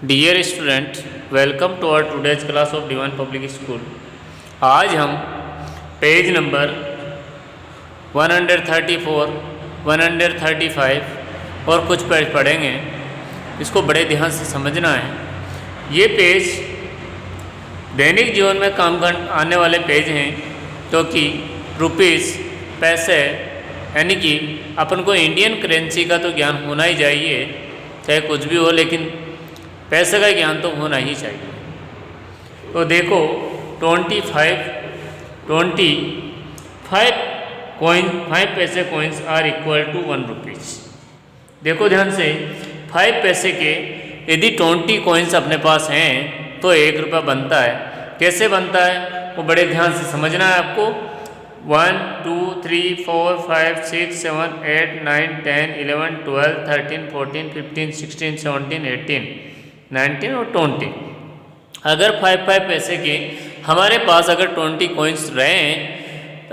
Dear student, welcome to our today's class of divine public school. आज हम page number 134, 135 और कुछ page पढ़ेंगे। इसको बड़े ध्यान से समझना है। ये पेज दैनिक जीवन में काम आने वाले पेज हैं, क्योंकि रुपीस, पैसे, यानी कि अपन को इंडियन करेंसी का तो ज्ञान होना ही चाहिए, चाहे कुछ भी हो, लेकिन पैसे का ज्ञान तो होना ही चाहिए। तो देखो 25 5 पैसे coins are equal to 1 rupees. देखो ध्यान से, 5 पैसे के यदि 20 कॉइन्स अपने पास हैं तो 1 रुपया बनता है। कैसे बनता है वो बड़े ध्यान से समझना है आपको। 1 2 3 4 5 6 7 8 9 10 11 12 13 14 15 16 17 18 19 और 20। अगर 5 पैसे के हमारे पास अगर 20 कॉइन्स रहें,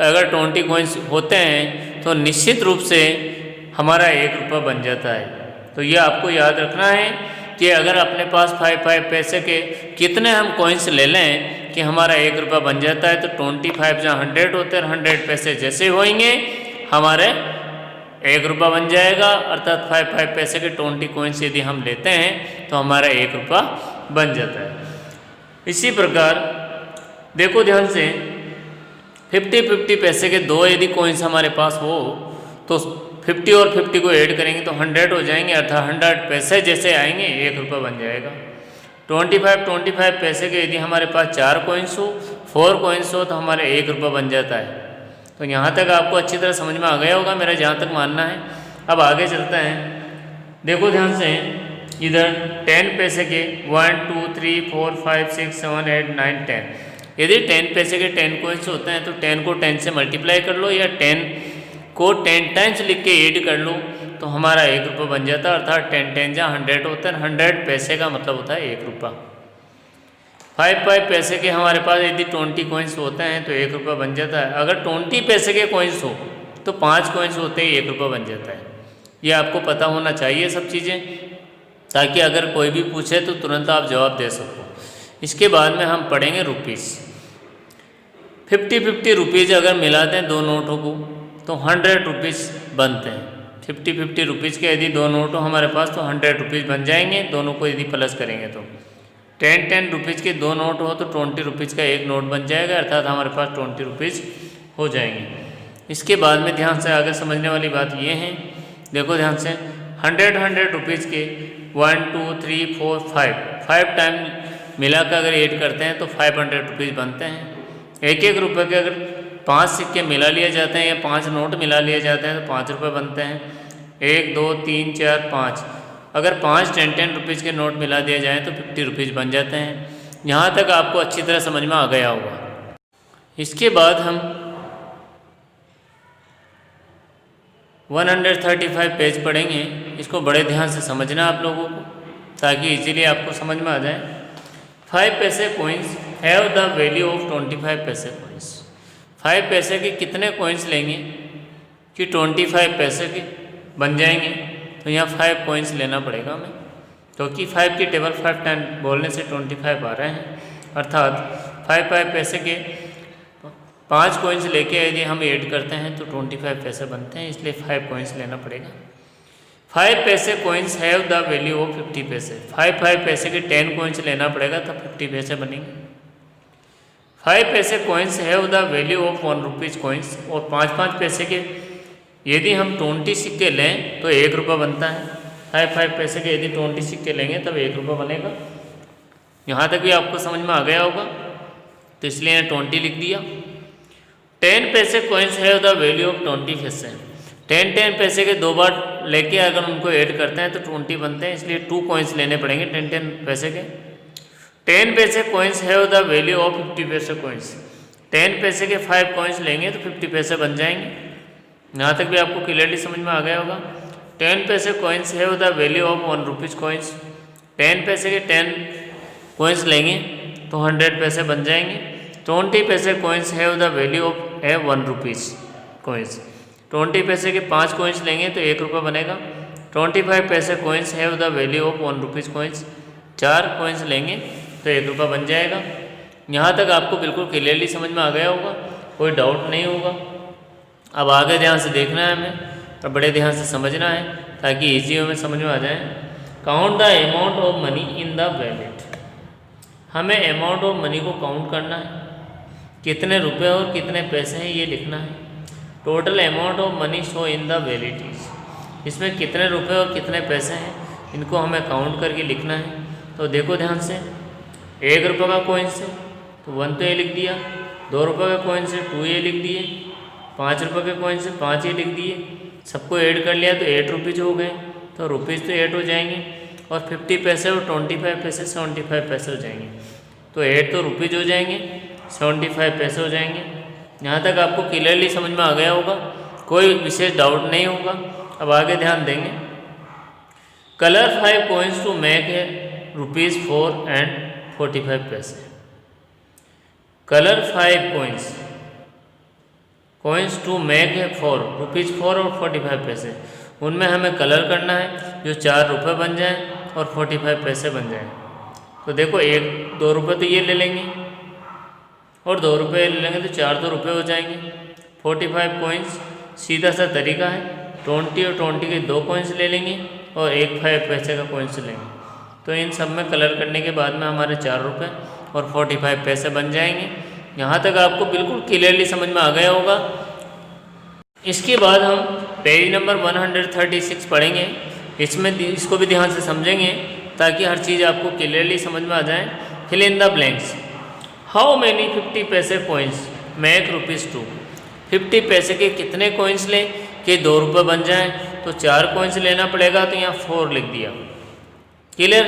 अगर 20 कॉइन्स होते हैं तो निश्चित रूप से हमारा 1 रुपया बन जाता है। तो ये आपको याद रखना है कि अगर अपने पास 5 पैसे के कितने हम कॉइन्स ले लें कि हमारा 1 रुपया बन जाता है, तो 25 जहाँ 100 होते हैं, 100 पैसे जैसे होंगे हमारे 1 रुपया बन जाएगा। अर्थात 5 पैसे के 20 कॉइन्स यदि हम लेते हैं तो हमारा 1 रुपया बन जाता है। इसी प्रकार देखो ध्यान से, 50 पैसे के 2 यदि कॉइन्स हमारे पास हो तो 50 और 50 को ऐड करेंगे तो 100 हो जाएंगे। अर्थात 100 पैसे जैसे आएंगे 1 रुपया बन जाएगा। 25 पैसे के यदि हमारे पास 4 कॉइन्स हो, 4 कॉइन्स हो, तो हमारे 1 रुपया बन जाता है। तो यहाँ तक आपको अच्छी तरह समझ में आ गया होगा, मेरा जहाँ तक मानना है। अब आगे चलते हैं। देखो ध्यान से, इधर 10 पैसे के 1 2 3 4 5 6 7 8 9 10। यदि 10 पैसे के 10 कॉइन्स होते हैं तो 10 को 10 से मल्टीप्लाई कर लो, या 10 को 10 टाइम्स लिख के ऐड कर लो, तो हमारा 1 रुपया बन जाता है। अर्थात 10 जहाँ 100 होता है, 100 पैसे का मतलब होता है 1 रुपया। 5 पैसे के हमारे पास यदि 20 कॉइन्स होते हैं तो 1 रुपया बन जाता है। अगर 20 पैसे के कॉइन्स हो तो 5 कॉइन्स होते ही 1 रुपया बन जाता है। ये आपको पता होना चाहिए सब चीज़ें, ताकि अगर कोई भी पूछे तो तुरंत आप जवाब दे सको। इसके बाद में हम पढ़ेंगे रुपीस। 50 रुपीज़ अगर मिलाते हैं 2 नोटों को तो 100 रुपीज़ बनते हैं। 50 रुपीज़ के यदि 2 नोट हो हमारे पास तो 100 रुपीज़ बन जाएंगे। दोनों को यदि प्लस करेंगे तो 10 रुपीज़ के 2 नोट हो तो 20 रुपीज़ का 1 नोट बन जाएगा। अर्थात हमारे पास 20 रुपीज़ हो जाएंगे। इसके बाद में ध्यान से आगे समझने वाली बात ये है। देखो ध्यान से, 100 रुपीज़ के 1 2 3 4 5 टाइम मिला कर अगर ऐड करते हैं तो 500 रुपीज़ बनते हैं। 1 रुपये के अगर 5 सिक्के मिला लिए जाते हैं या 5 नोट मिला लिए जाते हैं तो 5 रुपये बनते हैं। 1 2 3 4 5, अगर 5 10 रुपीज़ के नोट मिला दिए जाएँ तो 50 रुपीज़ बन जाते हैं। यहाँ तक आपको अच्छी तरह समझ में आ गया होगा। इसके बाद हम 135 पेज पढ़ेंगे। इसको बड़े ध्यान से समझना आप लोगों को, ताकि इजीली आपको समझ में आ जाए। 5 पैसे coins have the value of 25 पैसे कॉइन्स। 5 पैसे के कितने कॉइन्स लेंगे कि 25 पैसे के बन जाएंगे, तो यहाँ 5 कॉइन्स लेना पड़ेगा हमें, क्योंकि 5 की टेबल 5 टाइम बोलने से 25 आ रहे हैं। अर्थात 5 पैसे के 5 कॉइन्स लेके यदि हम ऐड करते हैं तो 25 पैसे बनते हैं, इसलिए 5 कॉइन्स लेना पड़ेगा। 5 पैसे coins have the value of 50 पैसे। 5 पैसे के 10 कॉइन्स लेना पड़ेगा तब 50 पैसे बनेंगे। 5 पैसे coins have the value of 1 rupees coins. और 5 पैसे के यदि हम 20 सिक्के लें तो 1 रुपया बनता है। 5 पैसे के यदि 20 सिक्के लेंगे तब 1 रुपया बनेगा। यहाँ तक भी आपको समझ में आ गया होगा, तो इसलिए यहाँ 20 लिख दिया। 10 पैसे coins have the value of 20 पैसे। 10 पैसे के 2 बार लेके अगर उनको ऐड करते हैं तो 20 बनते हैं, इसलिए 2 कॉइन्स लेने पड़ेंगे 10 पैसे के। 10 पैसे coins have the value of 50 पैसे कॉइन्स। 10 पैसे के 5 कॉइन्स लेंगे तो 50 पैसे बन जाएंगे। यहाँ तक भी आपको क्लियरली समझ में आ गया होगा। 10 पैसे coins have the value of 1 rupees coins. 10 पैसे के 10 कॉइन्स लेंगे तो 100 पैसे बन जाएंगे। 20 पैसे coins have the value of 1 rupees coins. 20 पैसे के 5 कॉइन्स लेंगे तो 1 रुपया बनेगा। 25 पैसे coins have the value of 1 rupees coins. 4 coins लेंगे तो 1 रुपया बन जाएगा। यहाँ तक आपको बिल्कुल क्लियरली समझ में आ गया होगा, कोई डाउट नहीं होगा। अब आगे ध्यान से देखना है हमें और बड़े ध्यान से समझना है ताकि ईजी में समझ में आ जाए। Count the amount of money in the wallet. हमें अमाउंट ऑफ मनी को काउंट करना है, कितने रुपए और कितने पैसे हैं ये लिखना है। Total amount of money show in the wallet is, इसमें कितने रुपए और कितने पैसे हैं इनको हमें काउंट करके लिखना है। तो देखो ध्यान से, 1 रुपये का कॉइन्स है तो 1 तो ये लिख दिया, 2 रुपये का कॉइन्स है 2 ये लिख दिए, 5 रुपये के कॉइन्स है 5 ये लिख दिए, सबको ऐड कर लिया तो 8 रुपीज़ हो गए, तो रुपीज़ तो 8 हो जाएंगे और 50 पैसे और 25 पैसे 75 पैसे हो जाएंगे। तो 8 तो रुपीज़ हो जाएंगे, 75 पैसे हो जाएंगे। यहाँ तक आपको क्लियरली समझ में आ गया होगा, कोई विशेष डाउट नहीं होगा। अब आगे ध्यान देंगे। Colour 5 coins to make ₹4 and 45 पैसे। कलर 5 कॉइन्स टू मेक है ₹4 और 45 पैसे। उनमें हमें कलर करना है जो 4 रुपये बन जाएं और 45 पैसे बन जाएं। तो देखो 2 रुपये तो ये ले लेंगे और 2 रुपये ले लेंगे तो 4 तो रुपये हो जाएंगे। 45 कॉइन्स सीधा सा तरीका है, 20 और 20 के 2 कॉइन्स ले लेंगे और 1 5 पैसे का कॉइन्स लेंगे। तो इन सब में कलर करने के बाद में हमारे 4 रुपये और 45 पैसे बन जाएंगे। यहाँ तक आपको बिल्कुल क्लियरली समझ में आ गया होगा। इसके बाद हम पेज नंबर 136 पढ़ेंगे। इसमें इसको भी ध्यान से समझेंगे ताकि हर चीज़ आपको क्लियरली समझ में आ जाए। Fill in the blanks. How many 50 पैसे कॉइन्स मेक ₹2। 50 पैसे के कितने कॉइन्स लें कि 2 रुपये बन जाएं, तो 4 कॉइन्स लेना पड़ेगा, तो यहाँ 4 लिख दिया। Clear.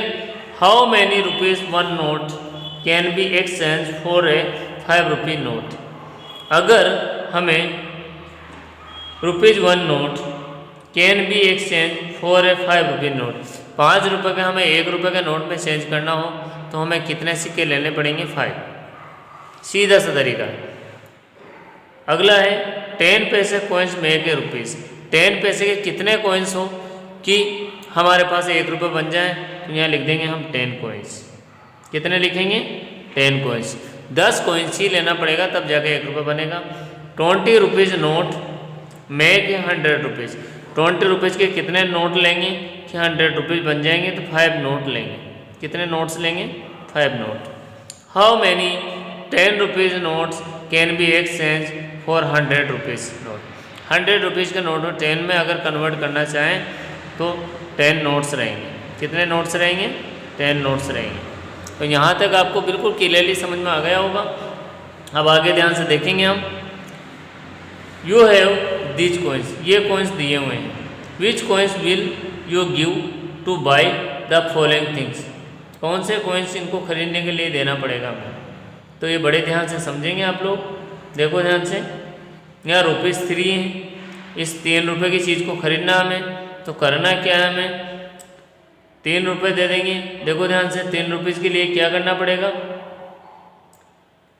How many ₹1 note can be exchange for a 5 rupee note. अगर हमें ₹1 note can be exchange for a 5 rupee note, 5 रुपये का हमें 1 रुपये के नोट में चेंज करना हो तो हमें कितने सिक्के लेने पड़ेंगे? 5। सीधा सा तरीका। अगला है 10 पैसे कॉइन्स मेक ए ₹। 10 पैसे के कितने कॉइन्स हो कि हमारे पास 1 रुपये बन जाए, तो यहाँ लिख देंगे हम 10 कॉइन्स। कितने लिखेंगे? 10 कॉइन्स। 10 कॉइन्स ही लेना पड़ेगा तब जाके 1 रुपये बनेगा। 20 rupees note make 100 rupees. 20 rupees के कितने नोट लेंगे कि 100 रुपीज़ बन जाएंगे, तो 5 नोट लेंगे। कितने नोट्स लेंगे? 5 note. How many 10 rupees notes can be exchange for 100 rupees note. 100 rupees के नोट को 10 में अगर कन्वर्ट करना चाहें तो 10 नोट्स रहेंगे। कितने नोट्स रहेंगे? 10 नोट्स रहेंगे। तो यहाँ तक आपको बिल्कुल क्लियरली समझ में आ गया होगा। अब आगे ध्यान से देखेंगे हम। यू हैव दीज कॉइन्स, ये कॉइन्स दिए हुए हैं। Which coins will you give to buy the following things. कौन से कॉइन्स इनको खरीदने के लिए देना पड़ेगा हमें, तो ये बड़े ध्यान से समझेंगे आप लोग। देखो ध्यान से, यहाँ ₹3 हैं। इस 3 रुपये की चीज़ को खरीदना हमें, तो करना क्या है, हमें 3 रुपये दे देंगे। देखो ध्यान से, 3 रुपीज़ के लिए क्या करना पड़ेगा?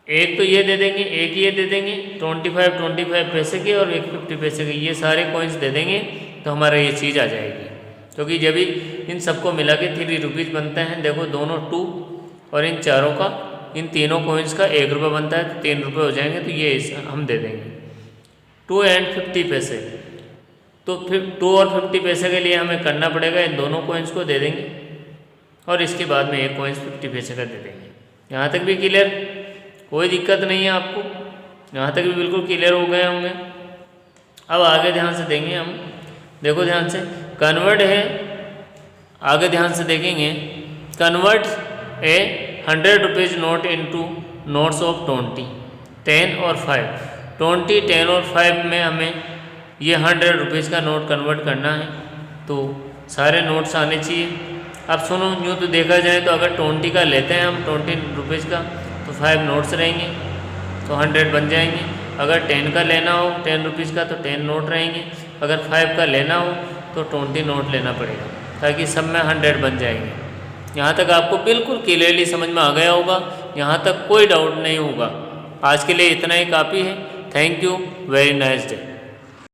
एक तो ये दे देंगे, एक ये दे देंगे 25 पैसे के और एक 50 पैसे के, ये सारे कॉइन्स दे देंगे तो हमारा ये चीज़ आ जाएगी। क्योंकि जब भी इन सबको मिला के 3 रुपीज़ बनते हैं, देखो दोनों 2 और इन चारों का, इन तीनों कॉइन्स का 1 रुपये बनता है, तो 3 रुपये हो जाएंगे। तो ये हम दे देंगे 2 and 50 पैसे। तो फिर 2 और 50 पैसे के लिए हमें करना पड़ेगा, इन दोनों कॉइन्स को दे देंगे और इसके बाद में एक कॉइन्स 50 पैसे का दे देंगे। यहाँ तक भी क्लियर? कोई दिक्कत नहीं है आपको? यहाँ तक भी बिल्कुल क्लियर हो गए होंगे। अब आगे ध्यान से देंगे हम। देखो ध्यान से, कन्वर्ट है, आगे ध्यान से देखेंगे। Convert A 100 rupees note into notes of 20, 10 और 5। 20, 10 और 5 में हमें ये 100 रुपीज़ का नोट कन्वर्ट करना है, तो सारे नोट्स आने चाहिए। अब सुनो, यूँ तो देखा जाए तो अगर 20 का लेते हैं हम, 20 रुपीज़ का, तो 5 नोट्स रहेंगे, तो 100 बन जाएंगे। अगर 10 का लेना हो, 10 रुपीज़ का, तो 10 नोट रहेंगे। अगर 5 का लेना हो तो 20 नोट लेना पड़ेगा, ताकि सब में 100 बन जाएंगे। यहाँ तक आपको बिल्कुल क्लियरली समझ में आ गया होगा, यहाँ तक कोई डाउट नहीं होगा। आज के लिए इतना ही काफ़ी है। Thank you, very nice day.